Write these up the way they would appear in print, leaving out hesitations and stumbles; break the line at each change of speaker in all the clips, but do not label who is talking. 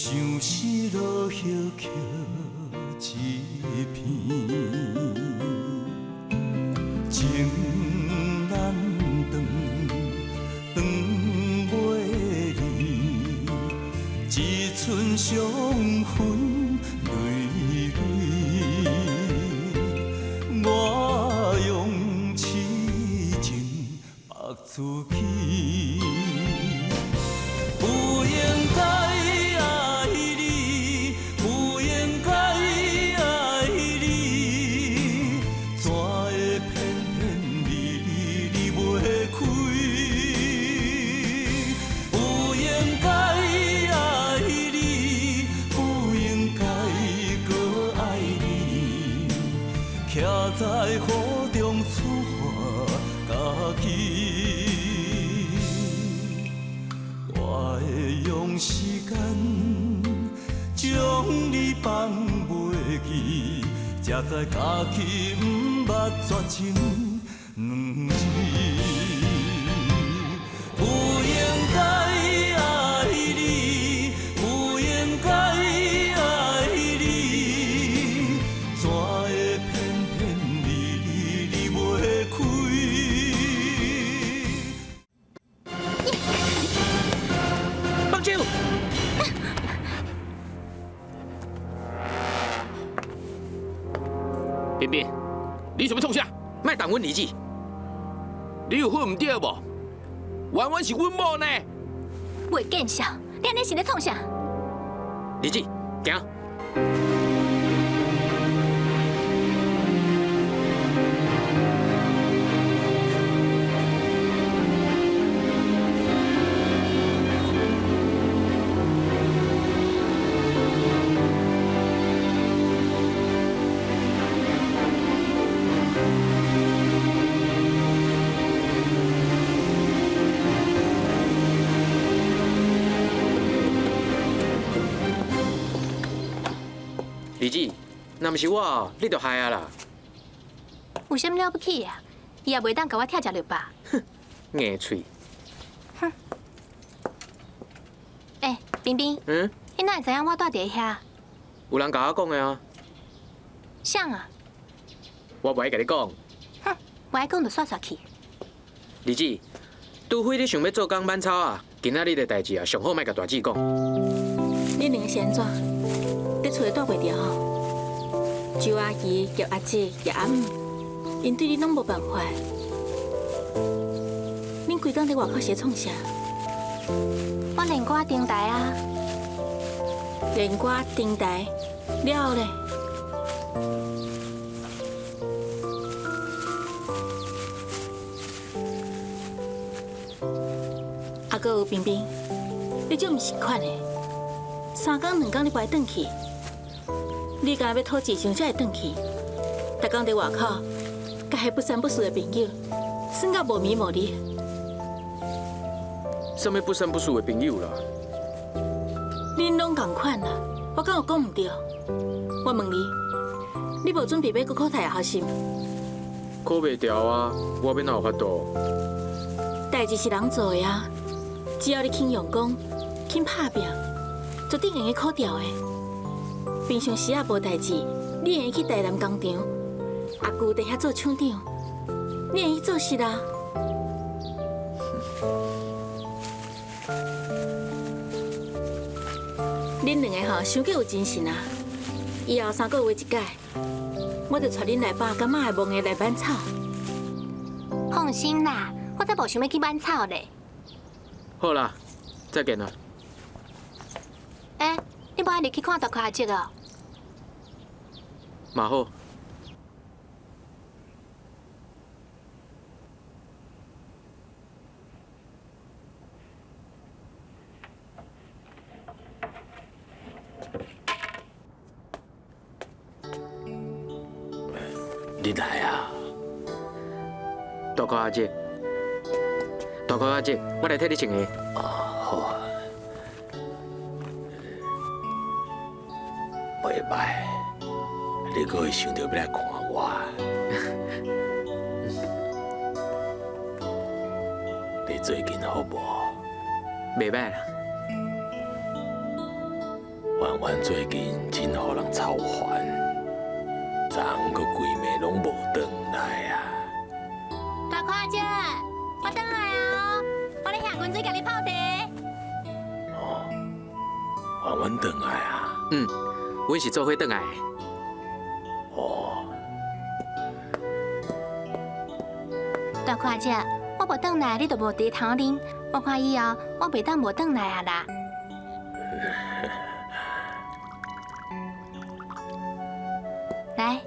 相思落叶曲一片，情难断，断袂离，一寸相分泪泪，我用痴情绑自己。 不应该爱你，不应该爱你，怎会偏偏你袂开？不应该爱你，不应该搁爱你，徛在雨中此花家己。 我会用时间将你放袂记，才知家己毋捌绝情两字。不应该爱你，不应该爱你，怎会偏偏你袂开？
彬彬，你想要创啥？莫动阮儿子！你有分唔对无？婉婉是阮某呢。
袂见笑，你安尼是咧创啥？
儿子，行。儿子，若毋是我，你就害啊啦！
有啥了不起啊？伊也袂当甲我拆食落吧？
哼，硬嘴。
哼。欸，彬彬。
嗯。
你哪会知影我住伫遐？
有人甲我讲的啊。
谁啊？
我不爱甲你讲。
哼，我爱讲就煞煞去。
儿子，除非你想要做工挽草啊，今仔日的代志啊，上好莫甲大姊讲。
恁两个是安怎？ 伫厝里住袂着吼，周阿姨、叶阿姐、叶阿姆，因对你拢无办法。恁规工伫外口是创啥？
我练歌登台啊。
练歌登台，了后咧？啊，搁有彬彬，你这毋是款的。3工2工你不爱转去。 你敢要讨钱上才会转去？逐工伫外口，甲迄不三不四的朋友，算到无暝无日。
什么不三不四的朋友啦？
恁拢同款啦，我敢有讲唔对？我问你，你无准备要搁考大学是毋？
考袂掉啊，我要哪有法度？
代志是人做的啊，只要你肯用功、肯拍拼，就定会考掉的。 平常时啊无代志，你会去台南工厂，阿舅伫遐做厂长，你会去做事啦。恁两个吼，伤过有精神啊！以后3个月一届，我就带恁来爸甲妈的梦的来挽草。
放心啦，我才无想要去挽草咧。
好啦，再见啦。
欸，你无爱入去看大块阿姐哦？
嘛好，
你来啊！
大块阿姐，大块阿姐，我来替你穿鞋。
哦，好啊。袂歹，你阁会想到要来看我。你最近好无？
袂歹啦。
婉婉最近真互人操烦，昨昏阁规暝拢无转来啊！
大看姐，我等来啊！我咧下滚水甲你泡茶。
哦，婉婉转来啊！
嗯，阮是做伙转来的。
哦，
大看姐，我无转来，你就无茶头啉。我看以后我袂当无转来啊啦。来，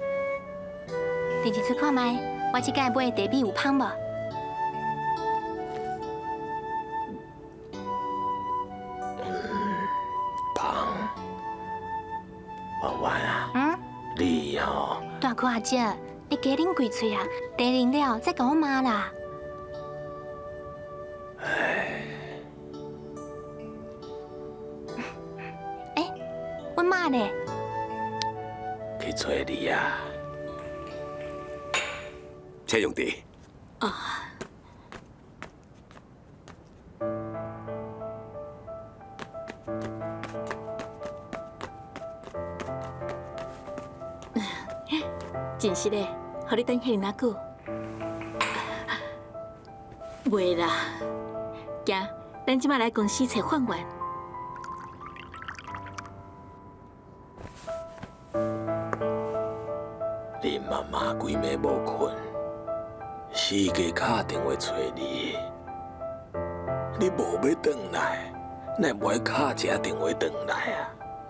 第一次看麦，我即摆买的茶米有芳无？
芳，婉婉啊，
嗯，
你哦，
大看姐，你加啉几喙啊？茶啉了再甲我骂啦。哎，阮妈呢？
去找你啊！
车用地，
真是嘞，互你等遐尔久。袂啦，行，咱即摆来公司找范员。
恁妈妈规暝无困，四界敲电话找你，你无要转来，乃无爱敲一个电话转来啊！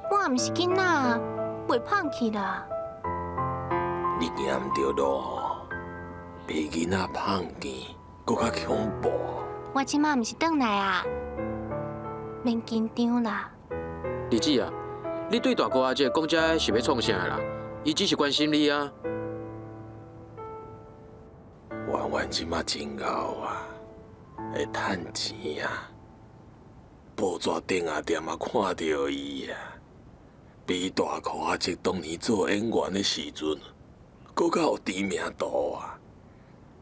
我毋是囡仔，袂放弃啦。
你行毋对路吼，比囡仔胖见，搁较恐怖。
我即马毋是转来啊，免紧张啦。
日子啊，你对大哥阿姐讲这是要创啥啦？伊只是关心你啊。
婉婉即马真敖啊，会趁钱啊，报纸顶啊店啊看到伊啊，比大哥阿姐当年做演员的时阵，搁较有知名度啊。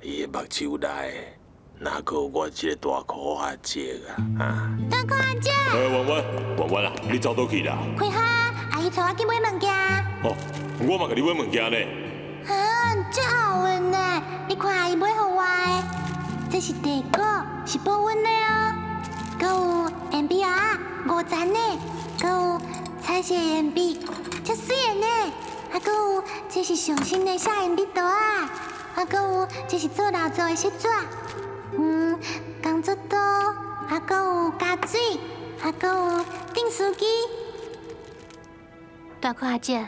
伊的目睭内，哪个有我这个大哥阿姐啊？
大哥阿姐，
婉婉啊，你走倒去啦！
开哈，阿姨带我去买物件。
哦，我嘛甲你买物件呢。
啊，真好运呢！你看阿姨买互我的，这是地果，是保温的哦。搁有铅笔啊，5层呢。搁有彩色铅笔，真水的呢。还搁有这是上新的小铅笔刀啊。还搁有这是做老做的锡纸，工作刀，还搁有加水，还搁有订书机。大哥阿姐，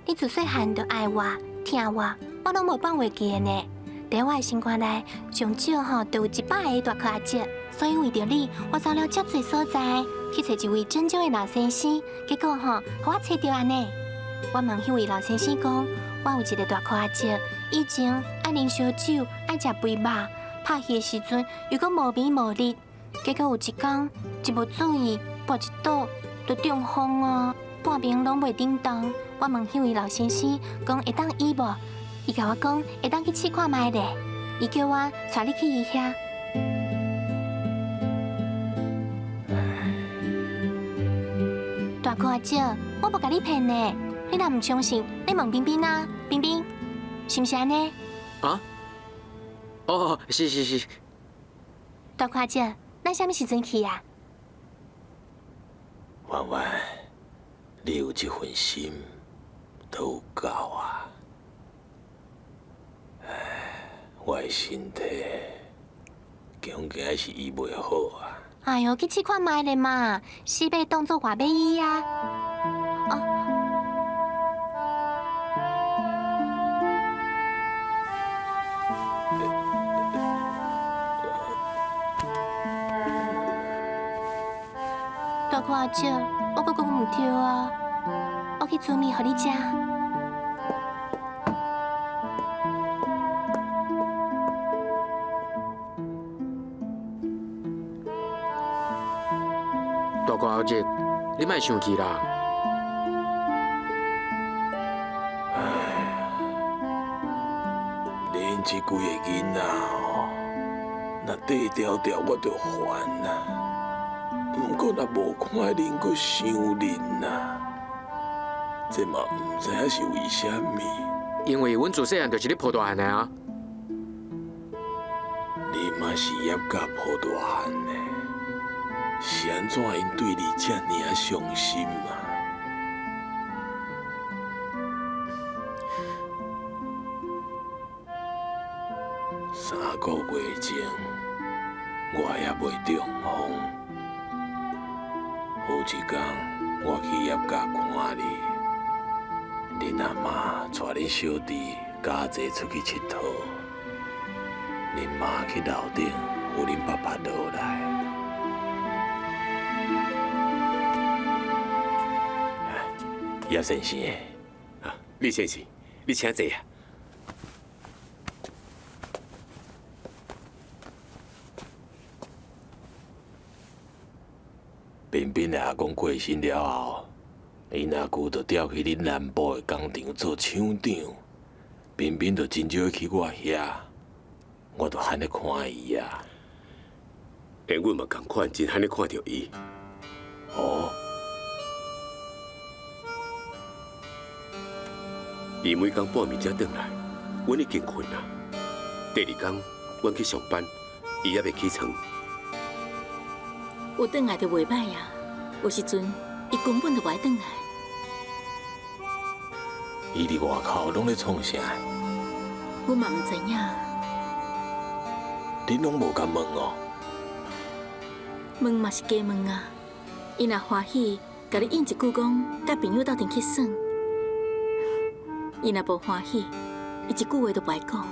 你自细汉就爱我。听我拢无放袂记的呢。在我的心肝内，上少吼都有100个大柯阿姐，所以为着你，我走了遮侪所在，去找一位真正的老先生。结果吼，互我找到安尼。我问迄位老先生讲，我有一个大柯阿姐，以前爱啉烧酒，爱食肥肉，拍戏的时阵又搁无眠无日。结果有一天，一无注意，跋一倒就中风啊，半边拢袂叮当。我问迄位老先生，讲会当医无？伊甲我讲会当去试看卖咧。伊叫我带你去伊遐。大哥阿姐，我无甲你骗呢。你若唔相信，你问冰冰啊，冰冰，是毋是安尼？
啊？哦，是。
大哥阿姐，咱啥物时阵去啊？
婉婉，你有这份心，都有够啊！我的身体，恐惊是医袂好啊！
哎呦，去试看卖咧嘛，死马当作活马医啊！大哥阿姐，我搁讲唔对啊，我去煮面互你食。
大哥阿姐，你莫生气啦。
恁这几个囡仔哦，若短条条我就烦啦。不过若无看恁，搁想恁啦。这嘛唔知影是为虾米。
因为阮自细汉就是咧抱大汉的啊。
你嘛是业甲抱大汉的，是安怎因对你遮尔啊伤心啊？3个月前，我也未中风。有一天，我去业家看你，恁阿妈带恁小弟家姐出去佚佗，恁妈去楼顶扶恁爸爸落来。叶先生，
李先生，你请坐啊。
彬彬的阿公过身了后，因阿舅就调去恁南部的工厂做厂长，彬彬就真少会去我遐，我就罕咧看伊啊。
阮嘛共款，真罕咧看到伊。
哦，
伊每工半暝才转来，阮已经困啊。第二天，阮去上班，伊还未起床。
有转来就袂歹啊，有时阵伊根本就袂转来。
伊伫外口拢咧创啥？
我嘛唔知影，
恁拢无甲问哦。
问嘛是假问啊。伊若欢喜，甲你应一句讲，甲朋友斗阵去耍；伊若无欢喜，伊一句话都袂讲。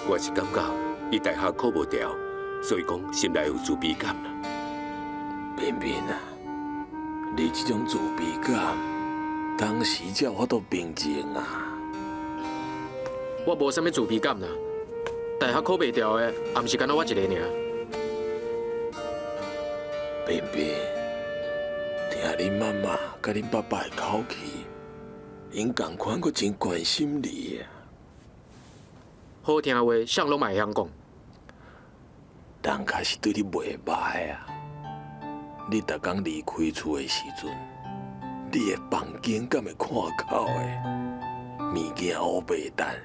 我是感觉伊大下考无调，所以讲心内有自卑感啦。
彬彬啊，你这种自卑感，当时才有法度平静啊。
我无啥物自卑感啦，大学考袂调的，也毋是干那我一个尔。
彬彬，听恁妈妈甲恁爸爸的口气，因同款阁真关心你啊。
好听的话，谁拢嘛会晓讲。
人确实对你袂歹啊。你逐工离开厝的时阵，你的房间敢会看口的，物件乌白蛋，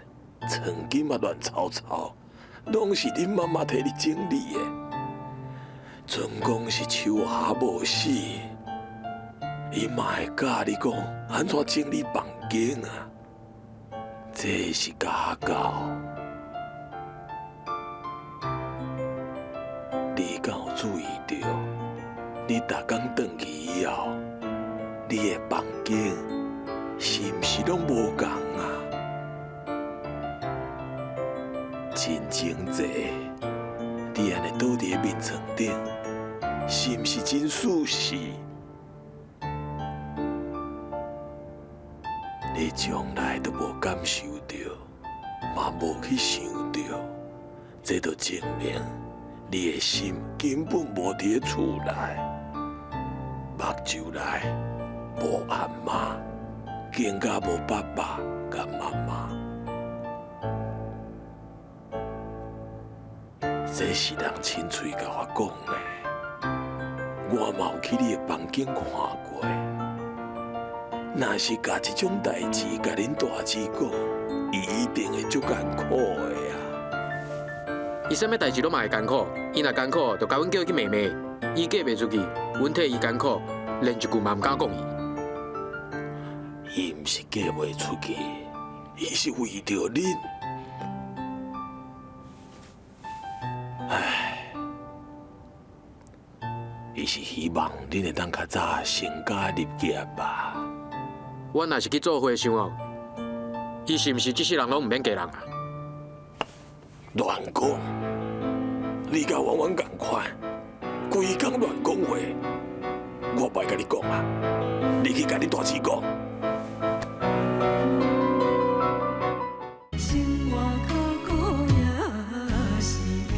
床巾嘛乱糟糟，拢是恁妈妈替你整理的。准讲是手下无死，伊嘛会教你讲安怎整理房间啊。这是家教。你敢有注意到？你逐工转去以后，你的房间是毋是拢无共啊？真整齐，你安尼倒伫面床顶，是毋是真舒适？你从来都无感受到，嘛无去想到，这就证明你的心根本无伫厝内。目睭内无阿妈，更加无爸爸甲妈妈。这是人亲嘴甲我讲的，我嘛有去你的房间看过。若是甲这种代志甲恁大姊讲，伊一定会足艰苦的啊。
伊啥物代志拢嘛会艰苦，伊若艰苦，就甲阮叫去骂骂。伊嫁袂出去，阮替伊艰苦，连一句嘛毋敢讲伊。
伊毋是嫁袂出去，伊是为着恁。唉，伊是希望恁会当较早成家立业吧。
阮若是去做伙想哦，伊是毋是这世人拢毋免嫁人啊？
乱讲！你甲婉婉共款，规工乱讲话，我袂甲你讲啊！你去甲你大姊讲。
生活苦苦也是假，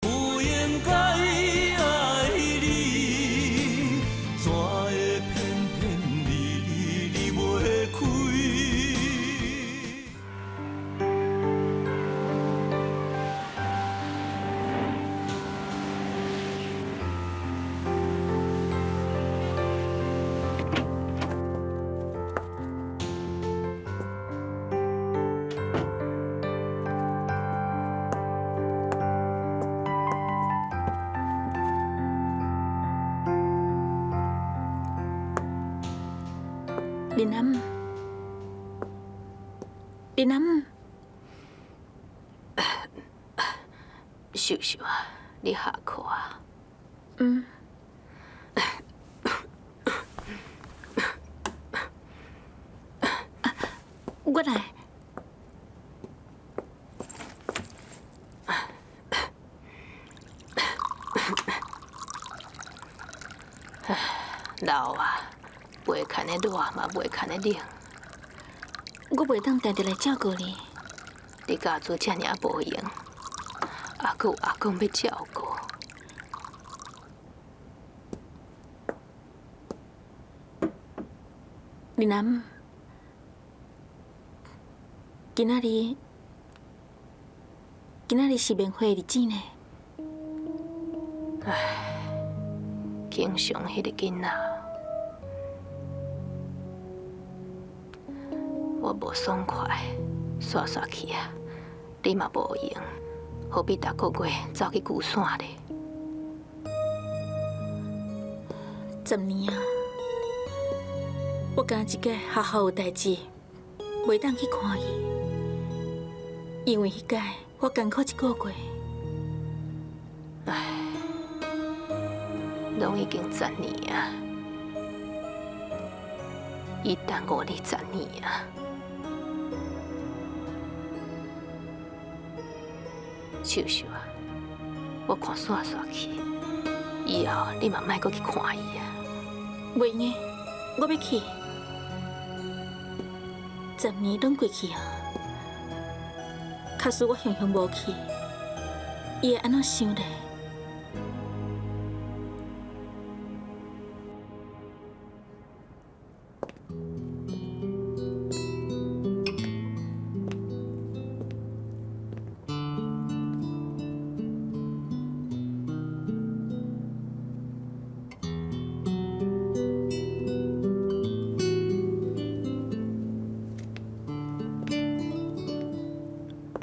有应该爱你，怎会偏偏离袂开？
林南，林南，
秀秀啊，你下课啊？
我来。
老啊，袂看得热嘛，袂看得冷。
我袂当定定来照顾你。
你家做遮尔无用，还佫有阿公要照顾。
林南，今仔日是免费的日子呢。
经常迄个囡仔，我无爽快，煞煞去啊！你嘛无用，何必逐个月走去旧山咧
10年啊，我敢一届学校有代志，袂当去看伊，因为迄届我艰苦1个月。
拢已经10年啊，伊耽误你10年啊！秀秀啊，我看煞煞去，以后你嘛莫阁去看伊啊！
袂用，我要去。10年拢过去啊，假使我常常无去，伊会安怎想咧？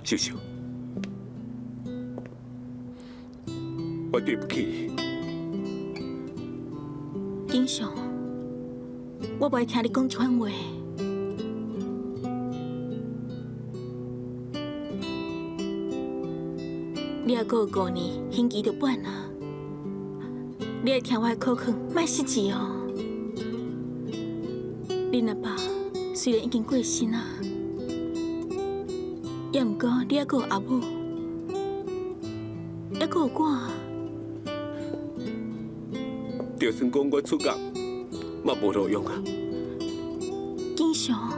秀秀，我对不起你。
景祥，我不爱听你讲这番话。你还阁有5年，刑期就满啊！你爱听我的口劝，莫失志哦。恁阿爸虽然已经过身啊。也毋过，你还阁有阿母，还阁有我。
就算讲我出家，嘛无路用啊！
景祥，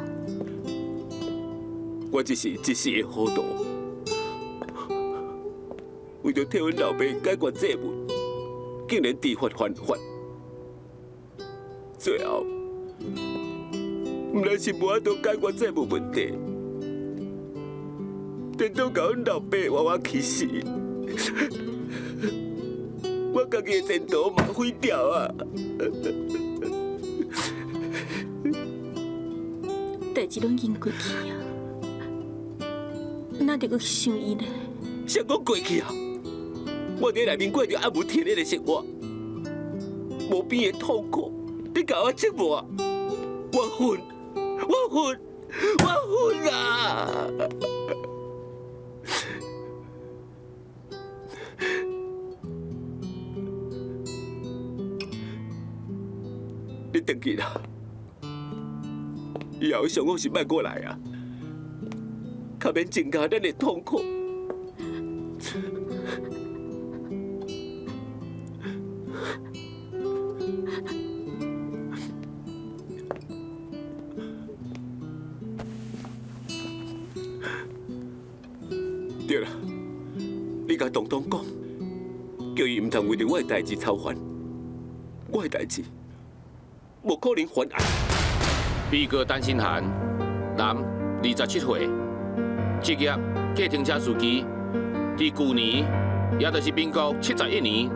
我只是一时的糊涂，为着替阮老爸解决这问，竟然知法犯法，最后毋但是无法度解决这问题。电脑甲阮老爸活活气死，我家己的前途嘛毁掉啊！
代志拢已经过去啊，哪得阁去想伊呢？
谁讲过去啊？我伫内面过着暗无天日的生活，无边的痛苦，你甲我折磨，我恨啊！你回去啦，以后上好是莫过来啊，较免增加咱的痛苦。对啦，你甲东东讲，叫伊唔通为着我的代志操烦，我的代志无可能还案。
被告单身汉，男，27岁，职业计程车司机，伫去年，也就是民国71年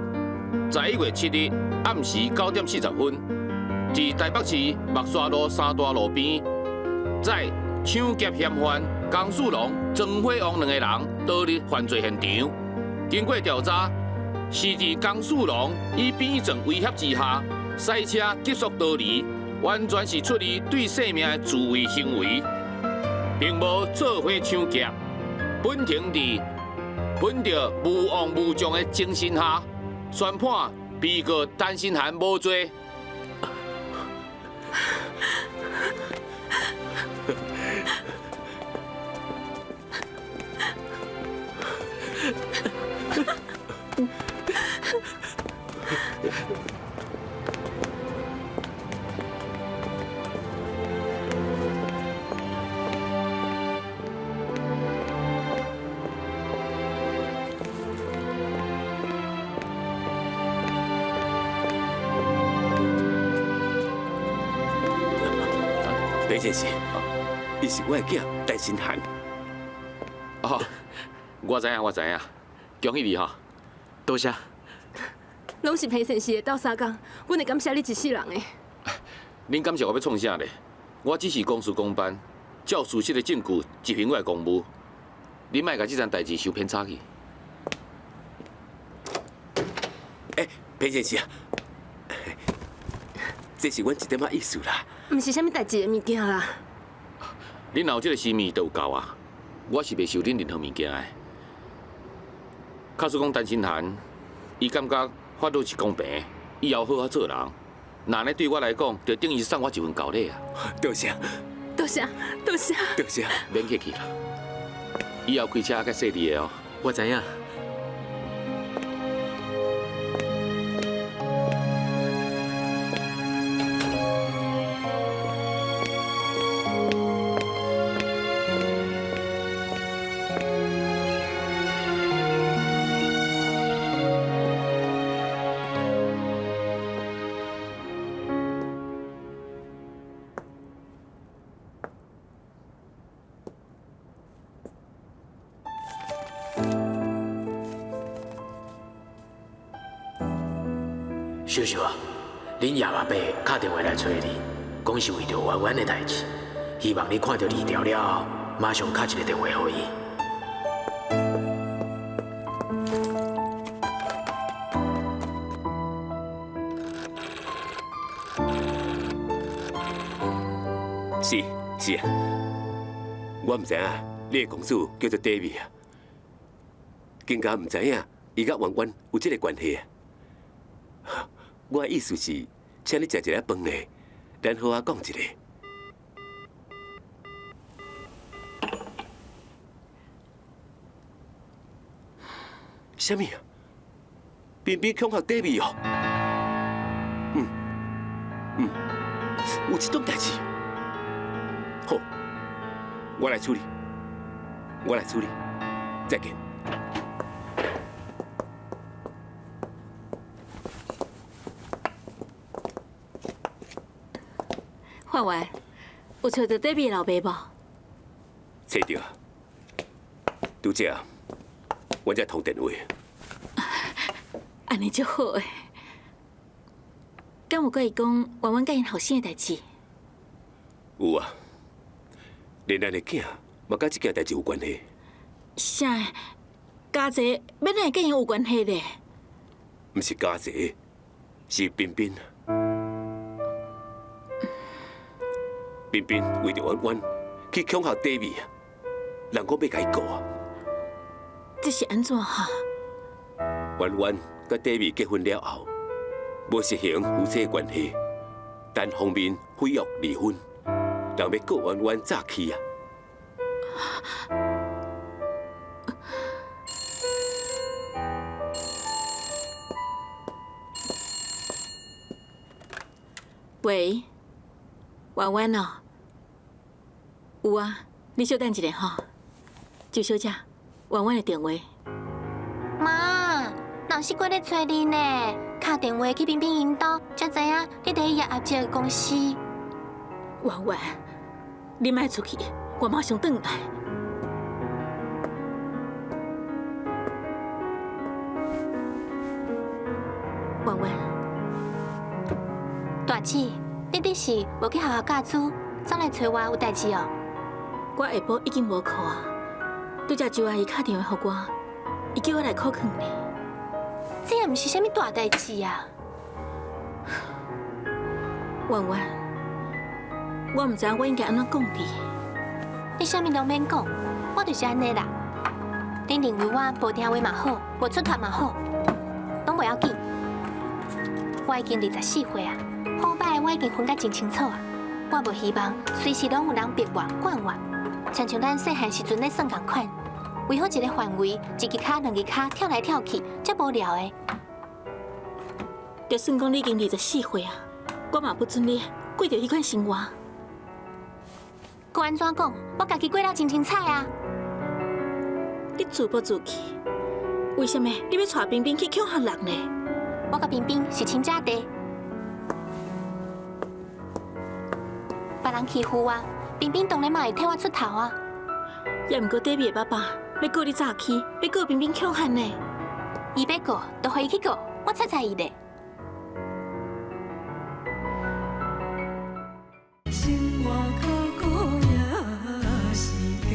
11月7日暗时9点40分，伫台北市木沙路三大路边，在抢劫嫌犯江树龙、曾辉王2个人逃离犯罪现场。经过调查，是伫江树龙以变阵威胁之下，驶车急速逃离，完全是出于对生命的自卫行为，并无做伙抢劫。本庭本着无枉无状的精神下，宣判被告单身汉无罪。
白先生，伊是我的囝，单身汉。
哦，我知影，恭喜你哈！多谢。
拢是裴先生的斗相共，阮会感谢你一世人的。
恁感谢我要创啥咧？我只是公事公办，照事实的证据执行我的公务。恁莫甲这件代志收偏差去。
裴先生，这是阮一点仔意思啦。
毋是啥物代志的物件啦。
恁若有这个心意就有够啊！我是袂收恁任何物件的。假使讲单身汉，伊感觉法律是公平的，以后好好做人。那呢对我来讲，就等于送我一份厚礼啊！
多谢，
多谢，多谢。
多谢。
免客气啦。以后开车较细滴的哦。
我知影。
秀秀啊，恁爷阿伯打电话来找你，讲是为着弯弯的代志，希望你看到字条了后，马上打一个电话给伊。是啊，我唔知影你的公主叫做 David 啊，更加唔知影伊甲弯弯有这个关系啊。我的意思是，请你食一下饭呢，然后我讲一下。什么啊？偏偏恐吓 David 哦？有这种代志？好，我来处理。再见。
范婉，有找到 David 老爸无？
找到啊，拄则我才通电话。
安尼就好诶。敢有甲伊讲婉婉甲因后生的代志？
有啊，连咱的囝嘛甲这件代志有关系。
啥？家姐要哪会甲因有关系咧？
毋是家姐，是彬彬。彬彬为着婉婉去恐吓 David 啊，人讲要甲伊告啊。
这是安怎哈？
婉婉甲 David 结婚了后，无实行夫妻关系，单方面毁约离婚，人要告婉婉诈欺啊。
喂，婉婉哦，有啊，你稍等一下吼。周小姐，婉婉的电话。
妈，老师过来找你呢，打电话去彬彬因兜，才知影你伫叶阿姐的公司。
婉婉，你莫出去，我马上转来。婉婉，
大姊，你这是无去学校教书，走来找我有代志哦？
我下晡已经无课啊，拄则周阿姨打电话给我，伊叫我来考劝呢。
这也毋是啥物大代志啊。
婉婉，我唔知我应该安怎讲你。
你啥物拢免讲，我就是安尼啦。恁认为我无听话嘛好，无出头嘛好，拢袂要紧。我已经24岁啊，好歹我已经分甲真清楚啊。我无希望随时拢有人逼我、管我，亲像咱细汉时阵咧算共款，为好一个范围，一支脚、两支脚跳来跳去，遮无聊的。
就算讲你已经24岁啊，我嘛不准你过着迄款生活。
搁安怎讲？我家己过了真精彩啊！
你自暴自弃，为什么你要带冰冰去抢学人呢？
我甲冰冰是亲姐弟，别人欺负我，冰冰当然嘛会替我出头啊。
也毋过爹比的爸爸要告你早起，要告冰冰抢学呢。
伊要告，就互伊去告，我睬伊咧。
生活较苦也是假，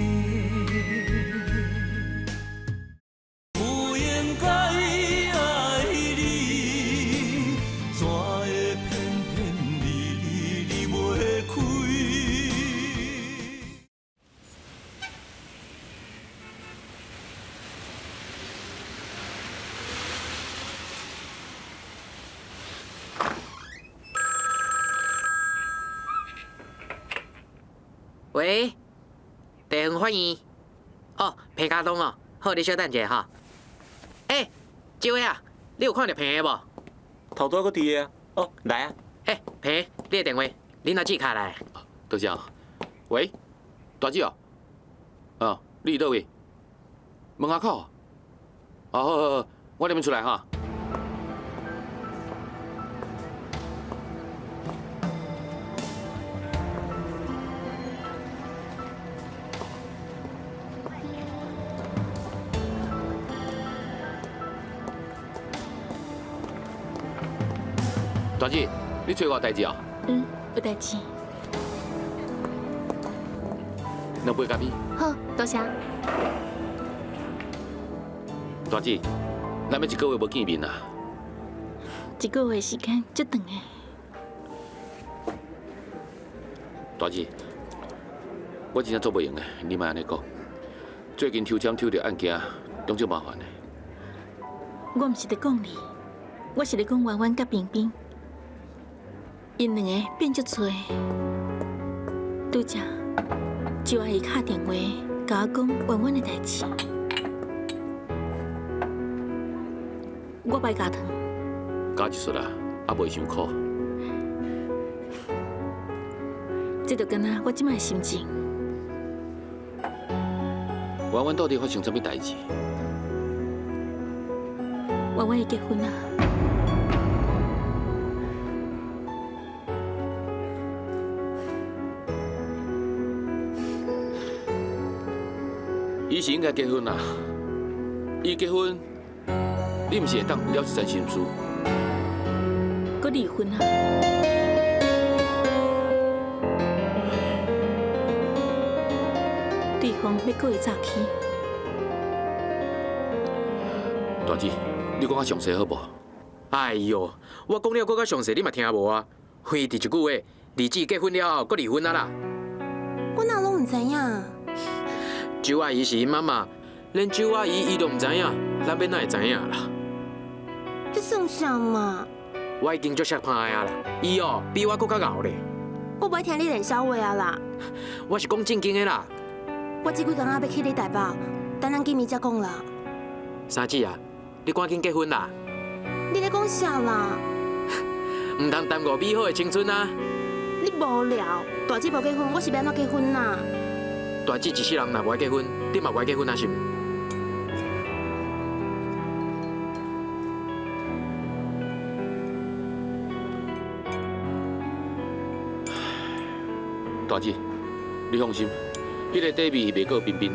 不应该爱你，怎会偏偏离袂开？
喂，地方欢迎。哦，皮卡东哦，好，你稍等者哈。这位啊，你有看到平的无？
头拄个伫个啊。哦，来啊。
平，你的电话，恁阿姊卡来。
多谢啊。喂，大姐哦。啊，你佗位？门口口。好，我那边出来哈。大姐，你找我有代志哦？
有代志。
两杯咖啡。
好，多谢。
大姐，咱要一个月无见面啊。
一个月时间足长的。
大姐，我真正做袂用的，你莫安尼讲。最近抽签抽到案件，拢足麻烦的。
我毋是在讲你，我是在讲婉婉甲冰冰。因两个变足多，拄则就阿姨打电话甲我讲婉婉的代志，我歹加糖。
加一撮啦，也袂伤苦。
这就敢若我即摆的心情。
婉婉到底发生什么代志？
婉婉要结婚啊！
伊是应该结婚啦。伊结婚，你毋是会当了一层心事？
搁离婚啊！对方要告伊早起。
大姐，你讲较详细好无？
哎呦，我讲了搁较详细，你嘛听无啊？非伫一句话，二姊结婚了后，搁离婚啊啦！
我哪拢唔知影。
周阿姨是因妈妈，连周阿姨伊都唔知影，咱要哪会知影啦？
这算啥嘛？
我已经足识歹啊啦，伊哦比我搁较敖咧。
我不爱听你冷笑话啊啦！
我是讲正经的啦。
我这几工仔要去你台北，等咱见面才讲啦。
三姊啊，你赶紧结婚啦！
你咧讲啥啦？
唔通耽误美好的青春啊！
你无聊，大姐无结婚，我是要安怎结婚啦？
大姊一世人若无爱结婚，你嘛无爱结婚啊是毋？
大姐，你放心，迄个底味袂过冰冰。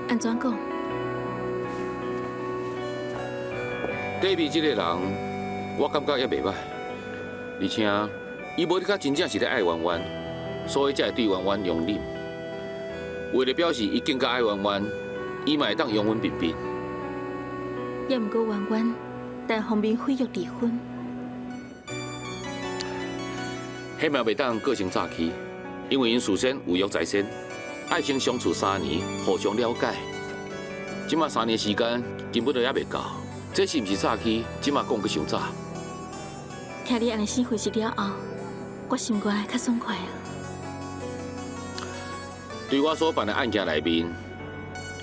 安怎讲？
底味这个人，我感觉也袂歹，而且伊无你甲真正是咧爱婉婉，所以才会对婉婉容忍。为了表示伊更加爱婉婉，伊嘛会当容忍冰冰。
也毋过婉婉单方面毁约离婚。
迄嘛袂当过成早起，因为因事先有约在先，爱情相处3年，互相了解。即马3年时间根本就还袂够，这是毋是早起？即马讲去伤早。
听你安尼先回息了后，我心肝较爽快啊。
对我所办的案件内面，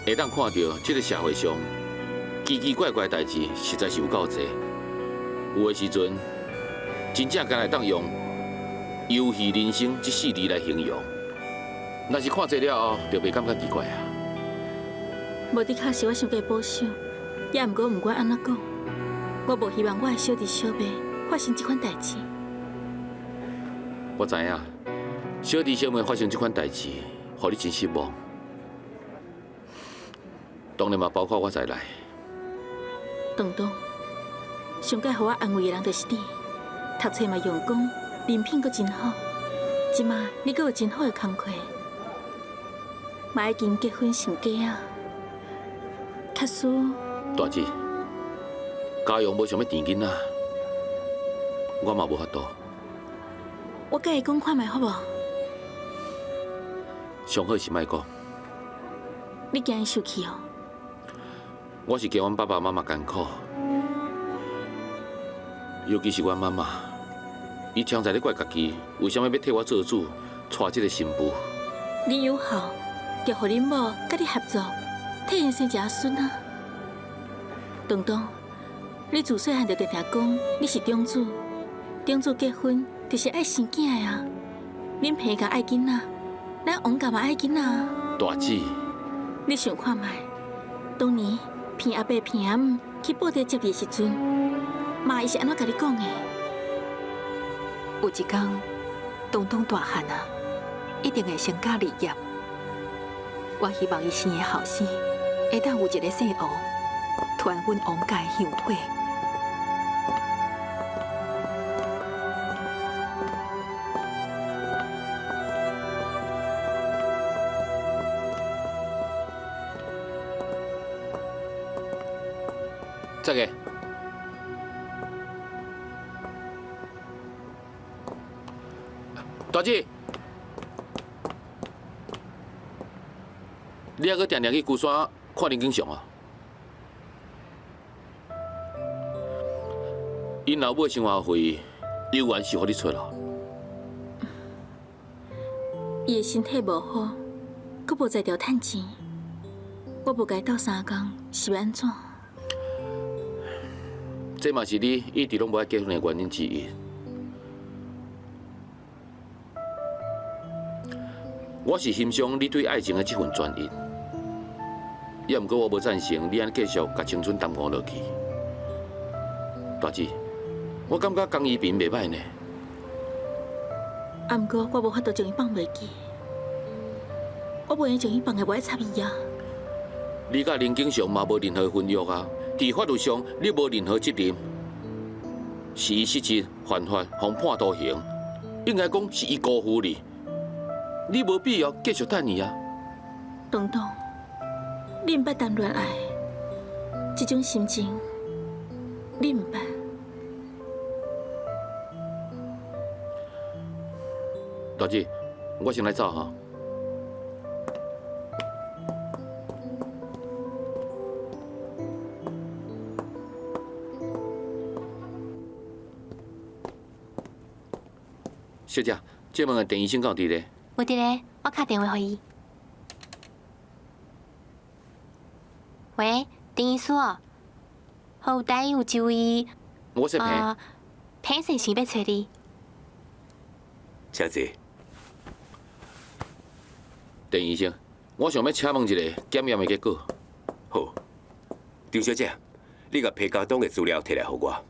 会当看到这个社会上奇奇怪怪的代志，实在是有够多。有的时阵，真正敢来当用游戏人生这4字来形容。若是看这了后，就袂感觉奇怪啊。
无的确是我想过保守，也毋过毋管安怎讲，我无希望我的小弟小妹发生这款代志。
我知影，小弟小妹发生这款代志，互你真失望。当然嘛，包括我在内。
东东，上届互我安慰的人就是你，读册嘛用功，人品阁真好，即马你阁有真好的工课，嘛已经结婚成家啊。确实，
大姐，家用无想要甜囡仔，我嘛无法度。
我甲伊讲看卖好无？
上好是莫讲。
你惊伊生气哦？
我是惊阮爸爸妈妈艰苦，尤其是阮妈妈，伊常在咧怪家己，为什么要替我做主，带这个新妇？
你有孝，就互恁某甲你合作，替因生一个孙啊。东东，你自细汉就常常讲你是长子，长子结婚就是爱生囝的啊。恁平家爱囡仔，咱王家嘛爱囡仔啊。
大姐，
你想看卖，当年骗阿伯骗阿姆去报地接你的时阵，妈伊是安怎甲你讲的？
有一天，东东大汉啊，一定会成家立业。我希望伊生的后生会当有一个姓王，传阮王家的香火。
这个，大姐，你还阁定定去孤山看林景祥啊？因老母的生活费，有缘是互你出咯。
伊的身体无好，阁无在调趁钱，我无甲伊斗3工，是要安怎？
这嘛是你一直拢无爱结婚的原因之一。我是欣赏你对爱情的这份专一，也毋过我无赞成你安继续把青春耽误落去。大姐，我感觉江一平袂歹呢。
啊，毋过我无法度将伊放袂记，我袂用将伊放个无爱插伊啊。
你甲林景祥嘛无任何婚约啊。在法律上，你无任何责任，是伊失职犯法，互判徒刑，应该讲是伊辜负你，你无必要继续等伊啊。
东东，你毋捌谈恋爱，这种心情，你毋捌。
大姐，我先来走哈。小姐，这问的陈医生敢有伫咧？
有伫咧，我打电话给伊。喂，陈医师哦，后台有一位
我是平。
平先生要找你。
小姐，
陈医生，我想要请问一个检验的结果。
好，张小姐，你甲裴家东的资料摕来给我。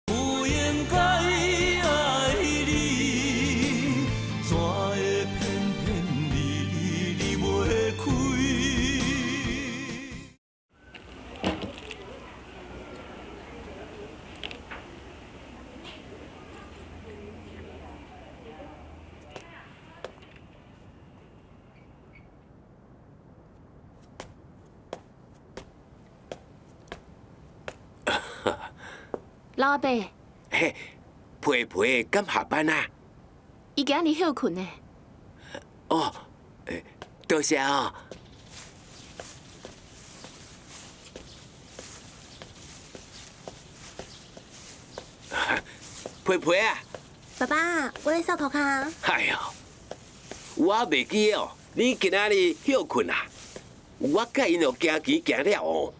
不应该
老阿伯，
嘿，培培刚下班啊？
伊今日休困呢。
哦，多谢哦。培培啊！
爸爸，我来扫涂骹。
哎呦，我袂记哦，你今仔日休困啊？我甲因哦行钱行了哦，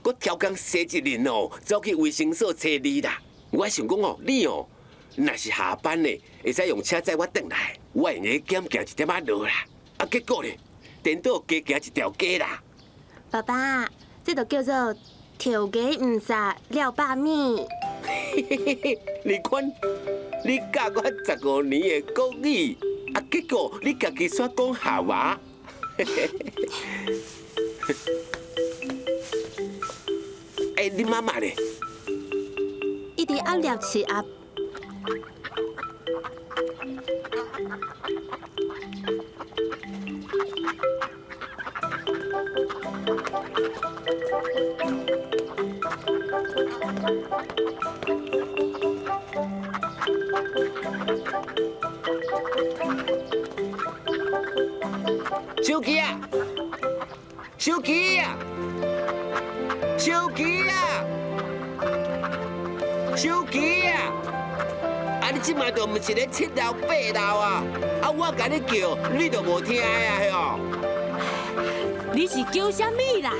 搁超工洗一轮哦，走去卫生所找你啦。我想讲哦，你哦，若是下班呢，会使用车载我转来，我会用减行一点仔路啦。啊，结果呢，颠倒加行一条街啦。
爸爸，这就叫做跳鸡唔杀料百米。
你看，你教我15年的国语，啊，结果你家己煞讲下话。你妈妈呢？
伊伫鸭寮饲鸭。
手机啊！手机啊！手机啊！手机啊！啊！你即摆都毋是咧7楼8楼啊！啊！我甲你叫，你都无听呀吼！
你是叫啥物啦？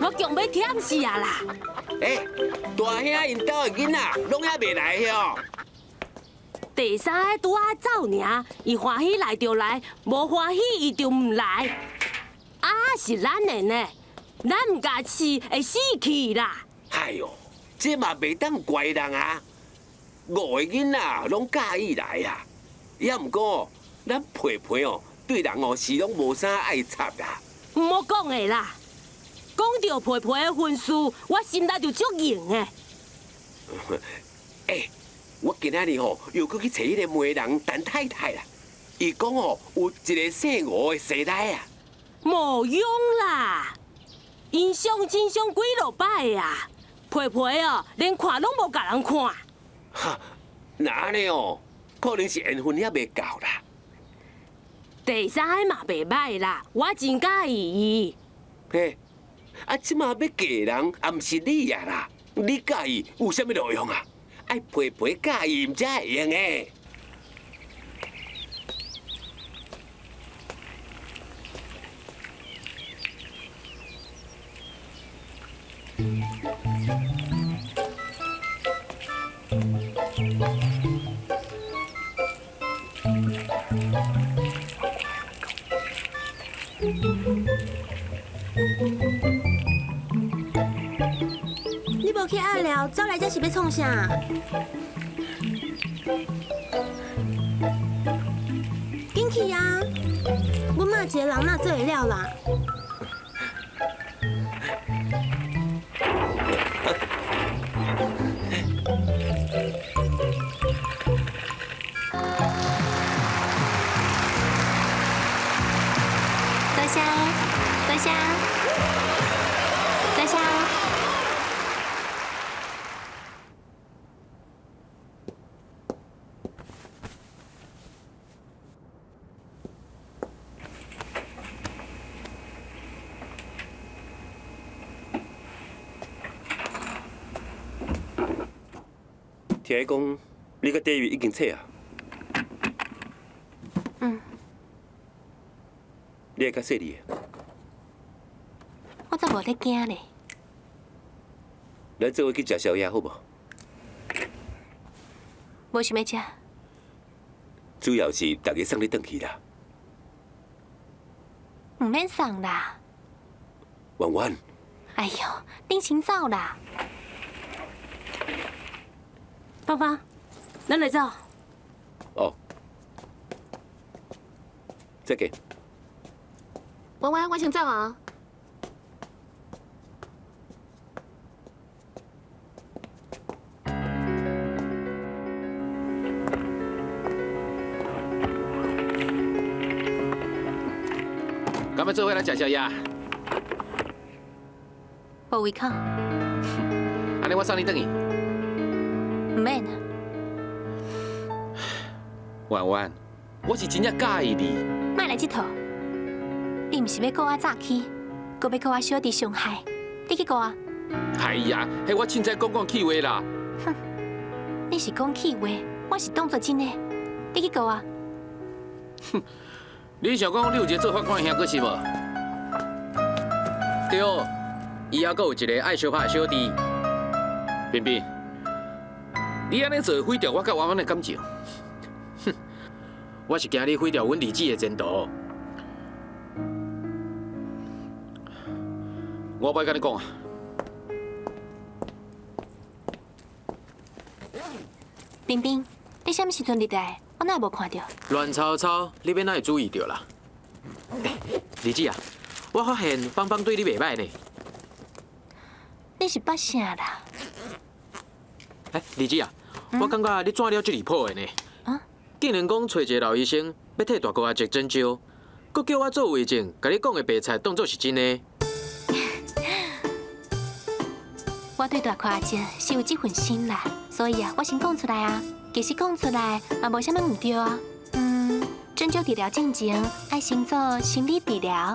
我强要忝死啊啦！
大兄因兜的囡仔拢还未来吼。
第三个拄仔走尔，伊欢喜来就来，无欢喜伊就唔来。啊，是咱的呢，咱唔家饲会死去啦。
哎呦，这嘛袂当怪人啊！五个囡仔拢介意来啊，也毋过咱培培哦，对人哦是拢无啥爱插啊。
唔好讲的啦，讲到培培的婚事，我心内就足硬的。
我今仔日吼又搁去找迄个媒人陈太太啦，伊讲哦有一个姓吴的师奶啊。
无用啦，因相亲相几落摆啊，培培哦连看拢无甲人看。
哈，那安尼哦，可能是缘分还未到啦。
第三个嘛袂歹啦，我真介意伊。
嘿，啊，即马要嫁人，也毋是你呀啦，你介意有啥物路用啊？爱陪陪介意，毋才会用诶。
你无去鸭寮，走来这是要创啥？紧去啊！阮妈一个人哪做会了啦？多谢，多谢，多谢。
听伊讲，你甲David已经册啊？
嗯。
你会较细腻啊？
我才无咧惊咧。
咱做伙去食宵夜好无？
无想要食。
主要是大家送你转去啦。
唔免送啦。
婉婉。
哎呦，恁先走啦。
芳芳，咱来走。
哦。再见。
婉婉，我先走啊。
敢要做伙来食宵夜？
无胃口。
安尼我送你转去。
唔免啊，
婉婉，我是真正介意你。
莫来这套。你唔是要告我早起，搁要告我小弟伤害，你去告啊？
哎呀，迄我凊彩讲气话啦。
你是讲气话，我是当作真的。你去告啊？
你想讲你有一个做法官的兄哥是无？
对，以后阁有一个爱相拍的小弟。
彬彬，你安尼做毁掉我甲婉婉的感情。
我是惊你毁掉阮理智的前途。
我不甲你讲啊。
彬彬，你什么时阵入来？我哪会无看到？
乱吵吵，你免哪会注意到啦？理智啊，我发现芳芳对你袂歹呢。
你是捌啥啦？
理智啊，我感觉你怎了这离谱的呢？竟然讲找一个老医生要替大哥阿叔针灸，佮叫我做胃镜，甲你讲的白菜当作是真的。
我对大夸姐是有这份心啦，所以啊，我先讲出来啊。其实讲出来嘛，无啥物唔对啊。针灸治疗进前，爱先做心理治疗。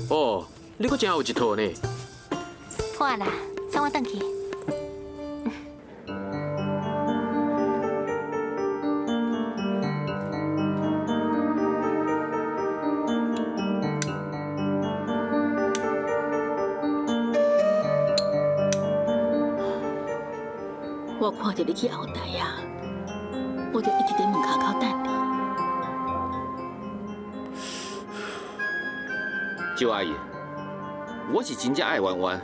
哦，你阁真有一套呢。
好啊啦，送我转去。
我看到你去后台啊，我就一直在门口等你。
周阿姨，我是真正爱婉婉，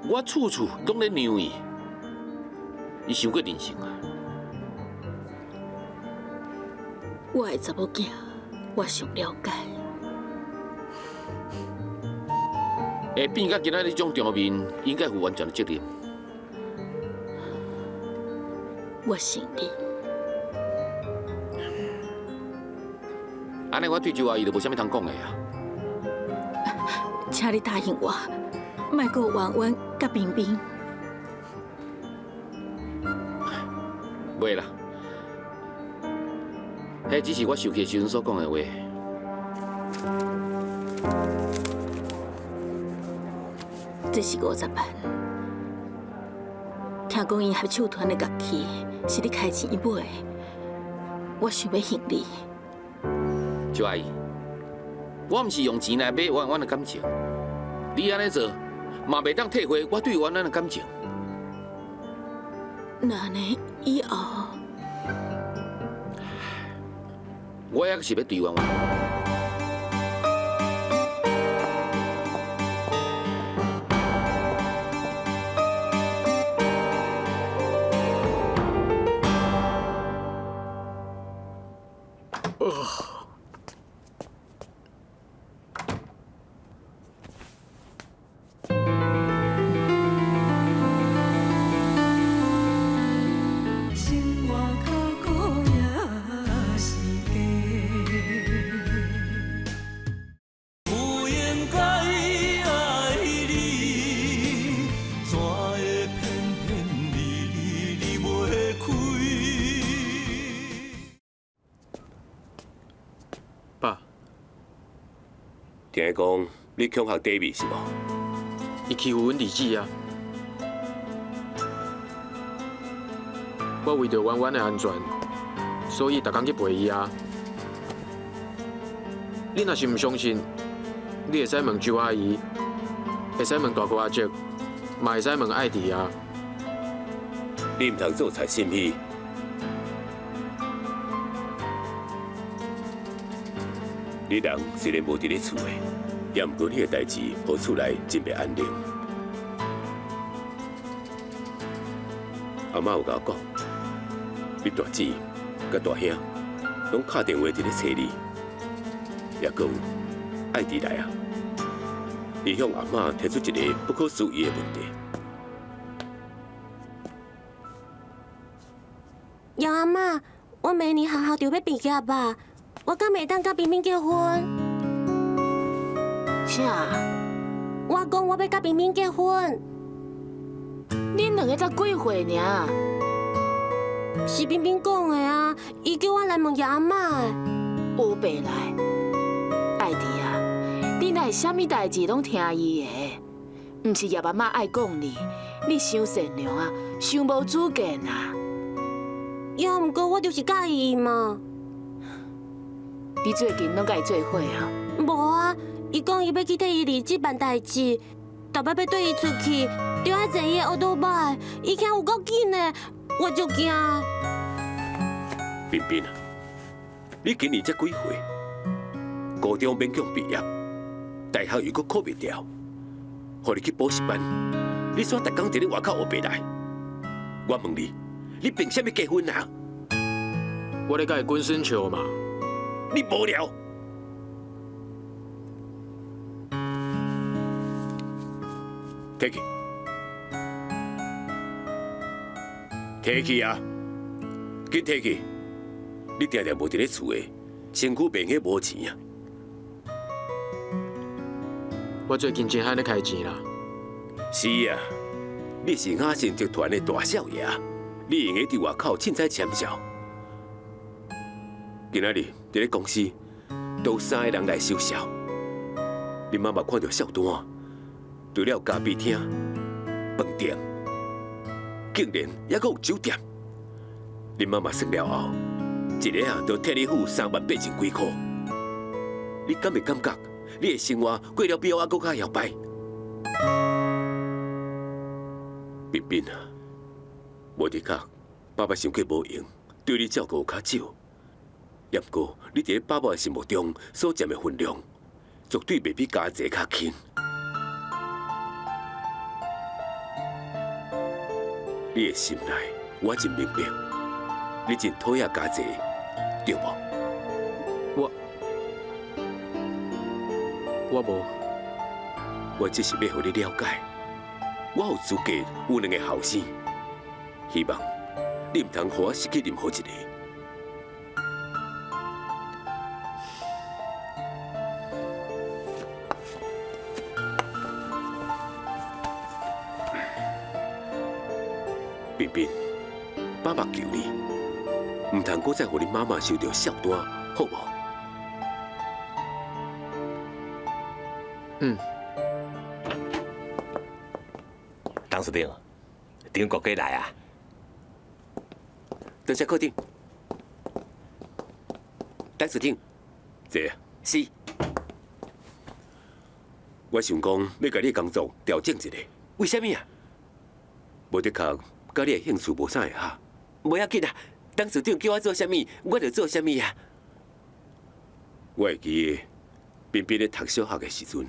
我处处拢咧让伊，伊伤过人性啊。
我的查某囝，我上了解。
会变甲今仔日这种场面，应该负完全的责任。
我信你。
安尼我对周阿姨就无啥物通讲的啊。
请你答应我，莫阁婉婉甲冰冰。
袂啦，迄只是我受气时阵所讲的话。
这是50万，听讲因合唱团的乐器是你开钱买的，我想要还你。
周阿姨，我毋是用钱来买婉婉的感情，你安尼做，嘛袂当退回我对婉婉的感情。
那安尼以后，
我也是要对婉婉。
听讲你恐吓 David 是无？
伊欺负阮理智啊！我为着婉婉的安全，所以逐工去陪伊啊。你若是唔相信，你会使问周阿姨，会使问大哥阿叔，嘛会使问艾迪啊。
你唔通做贼心虚。你人虽然无伫咧厝诶，也毋过迄个代志，互厝内真袂安宁。阿妈有甲我讲，你大姊甲大兄拢敲电话伫咧找你，也阁有爱迪来啊，伊向阿妈提出一个不可思议诶问题。
姚阿嬷，我明年学校就要毕业吧，我敢袂当甲冰冰结婚？
啥？
我讲我要甲冰冰结婚。
恁两个才几岁尔？
是冰冰讲的啊，伊叫我来问爷阿妈的。
有白来，爱弟啊，你哪会啥物代志拢听伊的？毋是叶阿妈爱讲你伤善良啊，伤无主见啊。
要毋过我就是介意伊嘛。
你最近拢甲伊做伙啊？
无啊，伊讲伊要去替伊离职办代志，后摆要对伊出去，就要坐伊的奥多拜，伊行有够紧的，我就惊。
彬彬啊，你今年才几岁？高中勉强毕业，大学又搁考袂掉，互你去补习班，你煞逐工伫咧外口学白来。我问你，你凭啥物结婚啊？
我咧甲伊滚孙笑嘛。
你无聊。摕去，摕去啊！紧摕去！你定定无伫咧厝诶，身躯病起无钱啊！
我最近真罕咧开钱啦。
是啊，你是雅信集团的大少爷，你用个伫外口凊彩签销。今仔日伫咧公司，都有3个人来收销。你妈妈看到销单，除了咖啡厅、饭店，竟然还阁有酒店。你妈妈算了后，一个啊都替你付38000几块。你敢会感觉你的生活过了比我阁较摇摆？彬彬啊，无的确，爸爸想过无用，对你照顾较少。也不过，你伫爸爸的心目中所占的分量，绝对袂比家姐较轻。你的心内，我真明白，你真讨厌家姐，对无？
我无。
我只是要互你了解，我有资格有2个后生，希望你唔通互我失去任何一个。彬彬，爸爸求你，唔通搁再互你妈妈收到销单，好无？
董事长，张国家来啊！
到这客厅，董事长，坐啊。
是。
我想讲要甲你工作调整一下。
为什么啊？
无的确，甲你的兴趣无啥会合。
无要紧啊，董事长叫我做什么，我就做什么啊。
我会记得，彬彬咧读小学的时阵，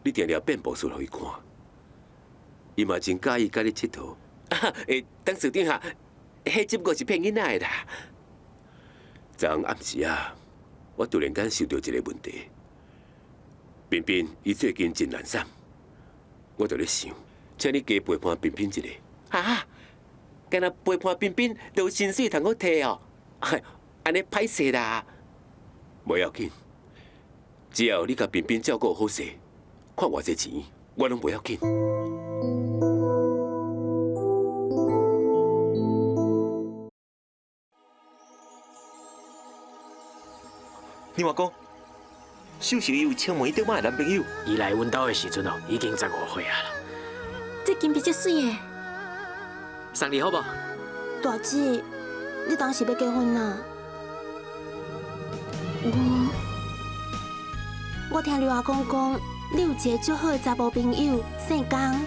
你定定变魔术互伊看，伊嘛真介意甲你佚佗。
董事长啊，迄只不过是骗囡仔的啦。
昨昏暗时啊，我突然间想到一个问题。彬彬伊最近真懒散，我就咧想，请你加陪伴彬彬一下。
啊，敢若陪伴彬彬，就有薪水通好摕哦。安尼歹势啦。
无要紧，只要你甲彬彬照顾好势，看偌济钱，我拢不要紧。
你话讲，秀秀有请问伊倒马的男朋友？
伊来阮兜的时阵哦，已经15岁啊啦。
这金比较水诶，
送你好不？
大姐，你当时要结婚啊？我听刘阿公讲，你有一个足好的查甫朋友，姓江。